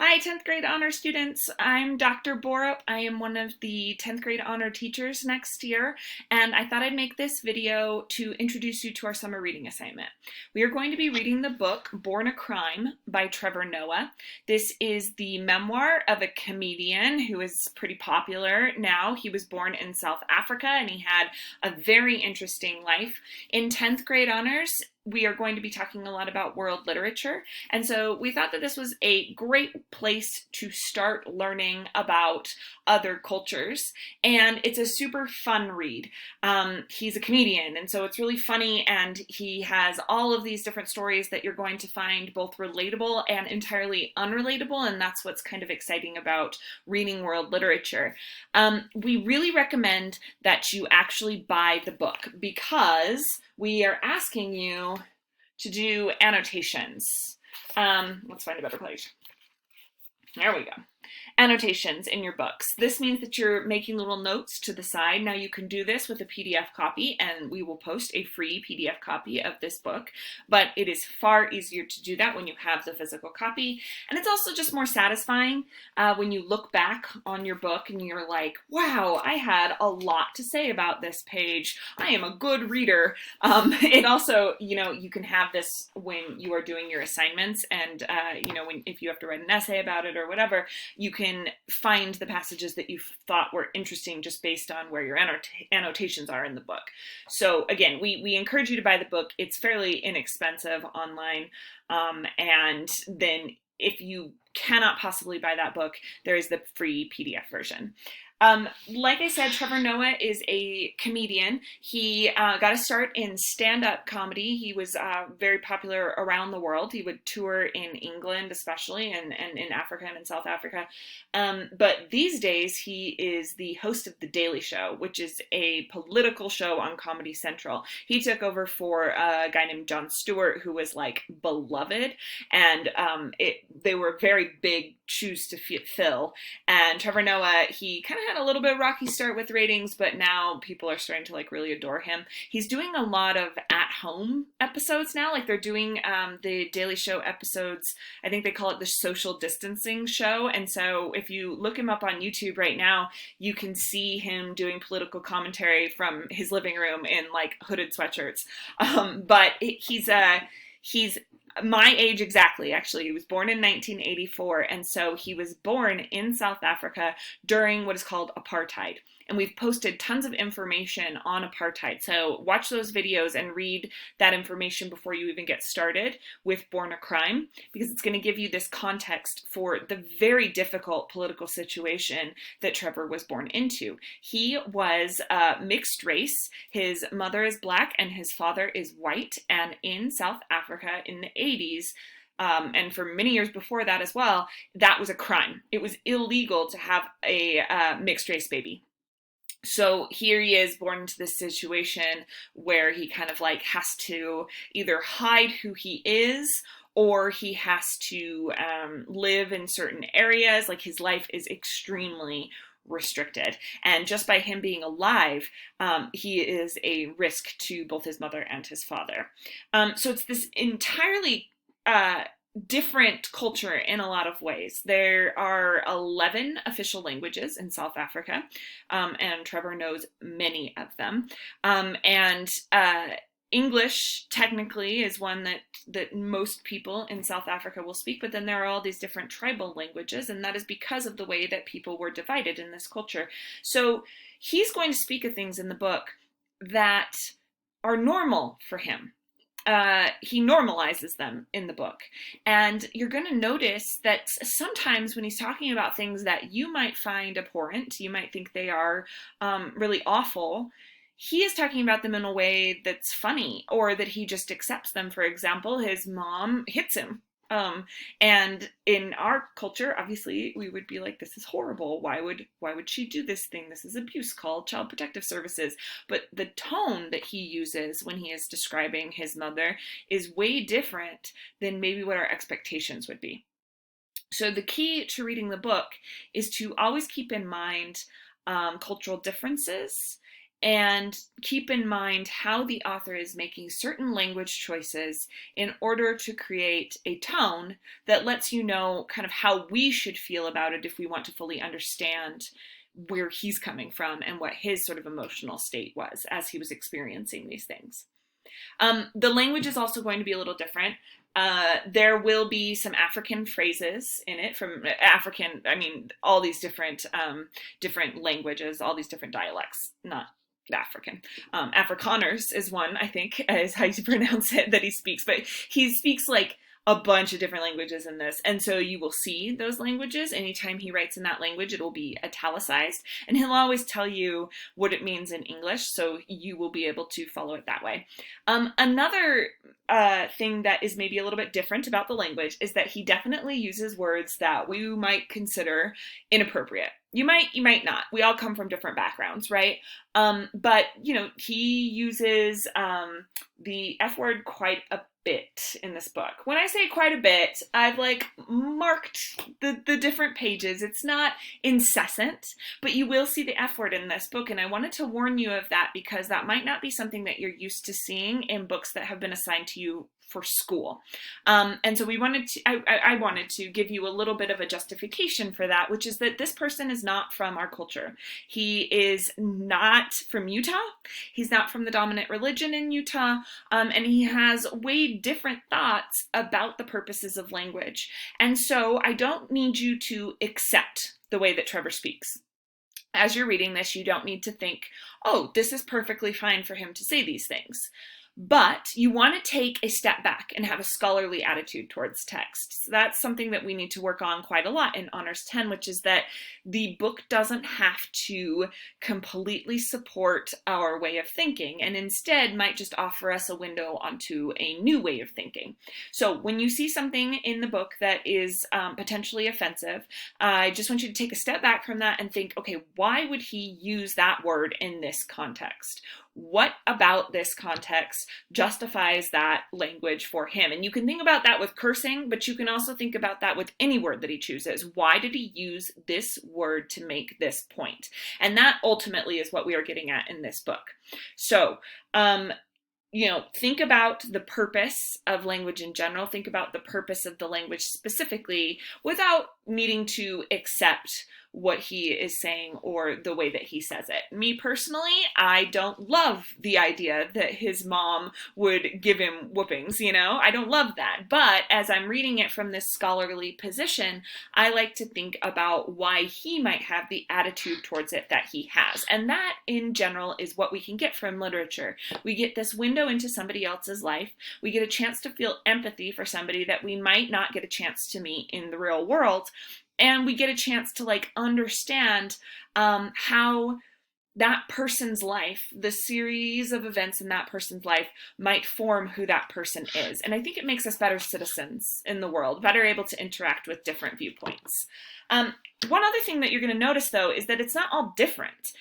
Hi, 10th grade honor students. I'm Dr. Borup. I am one of the 10th grade honor teachers next year, and I thought I'd make this video to introduce you to our summer reading assignment. We are going to be reading the book Born a Crime by Trevor Noah. This is the memoir of a comedian who is pretty popular now. He was born in South Africa and he had a very interesting life. In 10th grade honors, we are going to be talking a lot about world literature. And so we thought that this was a great place to start learning about other cultures. And it's a super fun read. He's a comedian, and so it's really funny. And he has all of these different stories that you're going to find both relatable and entirely unrelatable. And that's what's kind of exciting about reading world literature. We really recommend that you actually buy the book because we are asking you to do annotations. Let's find a better place. There we go. Annotations in your books. This means that you're making little notes to the side. Now you can do this with a PDF copy, and we will post a free PDF copy of this book, but it is far easier to do that when you have the physical copy. And it's also just more satisfying when you look back on your book and you're like, wow, I had a lot to say about this page. I am a good reader. It also, you can have this when you are doing your assignments, and if you have to write an essay about it or whatever, you can find the passages that you thought were interesting just based on where your annotations are in the book. So again, we encourage you to buy the book. It's fairly inexpensive online. And then if you cannot possibly buy that book, there is the free PDF version. Like I said, Trevor Noah is a comedian. He got a start in stand-up comedy. He was very popular around the world. He would tour in England especially, and in Africa and in South Africa. But these days he is the host of The Daily Show, which is a political show on Comedy Central. He took over for a guy named Jon Stewart, who was like beloved, and they were very big shoes to fill. And Trevor Noah, he kind of had a little bit of rocky start with ratings, but now people are starting to like really adore him. He's doing a lot of at-home episodes now. Like they're doing the Daily Show episodes. I think they call it the social distancing show. And so if you look him up on YouTube right now, you can see him doing political commentary from his living room in like hooded sweatshirts. But he's my age exactly, actually. He was born in 1984, and so he was born in South Africa during what is called apartheid. And we've posted tons of information on apartheid, so watch those videos and read that information before you even get started with Born a Crime, because it's going to give you this context for the very difficult political situation that Trevor was born into. He was mixed race. His mother is black and his father is white, and in South Africa in the 80s, and for many years before that as well, that was a crime. It was illegal to have a mixed race baby. So here he is born into this situation where he kind of like has to either hide who he is, or he has to live in certain areas. Like his life is extremely restricted. And just by him being alive, he is a risk to both his mother and his father. So it's this entirely different culture in a lot of ways. There are 11 official languages in South Africa, and Trevor knows many of them. English technically is one that most people in South Africa will speak, but then there are all these different tribal languages, and that is because of the way that people were divided in this culture. So he's going to speak of things in the book that are normal for him. He normalizes them in the book. And you're going to notice that sometimes when he's talking about things that you might find abhorrent, you might think they are really awful, he is talking about them in a way that's funny, or that he just accepts them. For example, his mom hits him. And in our culture, obviously, we would be like, this is horrible. Why would she do this thing? This is abuse. Call Child Protective Services. But the tone that he uses when he is describing his mother is way different than maybe what our expectations would be. So the key to reading the book is to always keep in mind cultural differences and keep in mind how the author is making certain language choices in order to create a tone that lets you know kind of how we should feel about it if we want to fully understand where he's coming from and what his sort of emotional state was as he was experiencing these things. The language is also going to be a little different. There will be some African phrases in it from African, I mean, all these different languages, all these different dialects, not African. Afrikaners is one, I think, is how you pronounce it, that he speaks. But he speaks like a bunch of different languages in this. And so you will see those languages. Anytime he writes in that language, it'll be italicized. And he'll always tell you what it means in English, so you will be able to follow it that way. Another thing that is maybe a little bit different about the language is that he definitely uses words that we might consider inappropriate. You might not. We all come from different backgrounds, right? But, you know, he uses the F word quite a bit in this book. When I say quite a bit, I've like marked the different pages. It's not incessant, but you will see the F word in this book, and I wanted to warn you of that because that might not be something that you're used to seeing in books that have been assigned to you for school. And so I wanted to give you a little bit of a justification for that, which is that this person is not from our culture. He is not from Utah. He's not from the dominant religion in Utah. And he has way different thoughts about the purposes of language. And so I don't need you to accept the way that Trevor speaks. As you're reading this, you don't need to think, oh, this is perfectly fine for him to say these things. But you want to take a step back and have a scholarly attitude towards text. So that's something that we need to work on quite a lot in Honors 10, which is that the book doesn't have to completely support our way of thinking, and instead might just offer us a window onto a new way of thinking. So when you see something in the book that is potentially offensive, I just want you to take a step back from that and think, okay, why would he use that word in this context? What about this context justifies that language for him? And you can think about that with cursing, but you can also think about that with any word that he chooses. Why did he use this word to make this point? And that ultimately is what we are getting at in this book. So, think about the purpose of language in general. Think about the purpose of the language specifically without needing to accept what he is saying or the way that he says it. Me personally, I don't love the idea that his mom would give him whoopings, I don't love that. But as I'm reading it from this scholarly position, I like to think about why he might have the attitude towards it that he has. And that, in general, is what we can get from literature. We get this window into somebody else's life. We get a chance to feel empathy for somebody that we might not get a chance to meet in the real world. And we get a chance to understand how that person's life, the series of events in that person's life might form who that person is. And I think it makes us better citizens in the world, better able to interact with different viewpoints. One other thing that you're going to notice, though, is that it's not all different.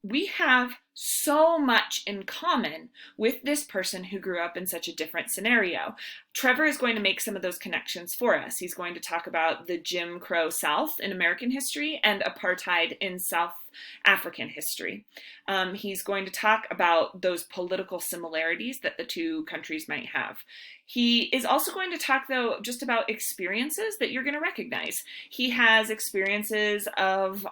We have so much in common with this person who grew up in such a different scenario. Trevor is going to make some of those connections for us. He's going to talk about the Jim Crow South in American history and apartheid in South African history. He's going to talk about those political similarities that the two countries might have. He is also going to talk, though, just about experiences that you're going to recognize. He has experiences of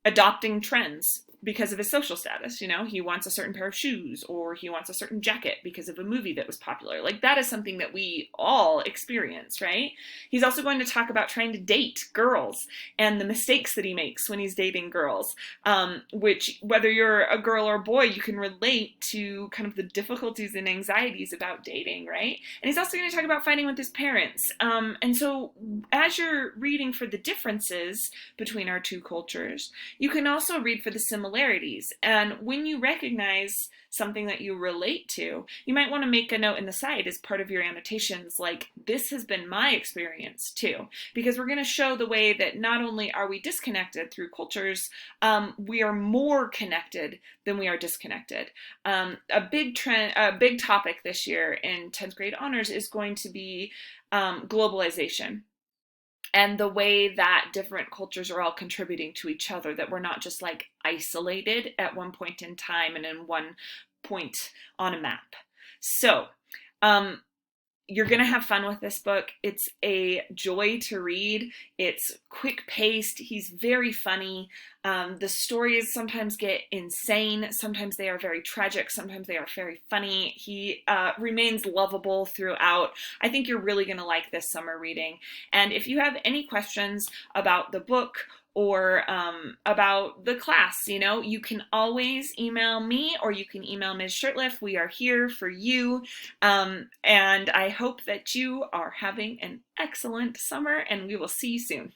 adopting trends because of his social status. He wants a certain pair of shoes, or he wants a certain jacket because of a movie that was popular. That is something that we all experience, right? He's also going to talk about trying to date girls and the mistakes that he makes when he's dating girls, which, whether you're a girl or a boy, you can relate to kind of the difficulties and anxieties about dating, right? And he's also going to talk about fighting with his parents. And so as you're reading for the differences between our two cultures, you can also read for the similarities. And when you recognize something that you relate to, you might want to make a note in the side as part of your annotations, this has been my experience too, because we're going to show the way that not only are we disconnected through cultures, we are more connected than we are disconnected. A big topic this year in 10th grade honors is going to be globalization. and the way that different cultures are all contributing to each other, that we're not just like isolated at one point in time and in one point on a map. So, um, you're going to have fun with this book. It's a joy to read. It's quick paced. He's very funny. The stories sometimes get insane. Sometimes they are very tragic. Sometimes they are very funny. He remains lovable throughout. I think you're really going to like this summer reading. And if you have any questions about the book or about the class, you can always email me or you can email Ms. Shirtliff. We are here for you. And I hope that you are having an excellent summer, and we will see you soon.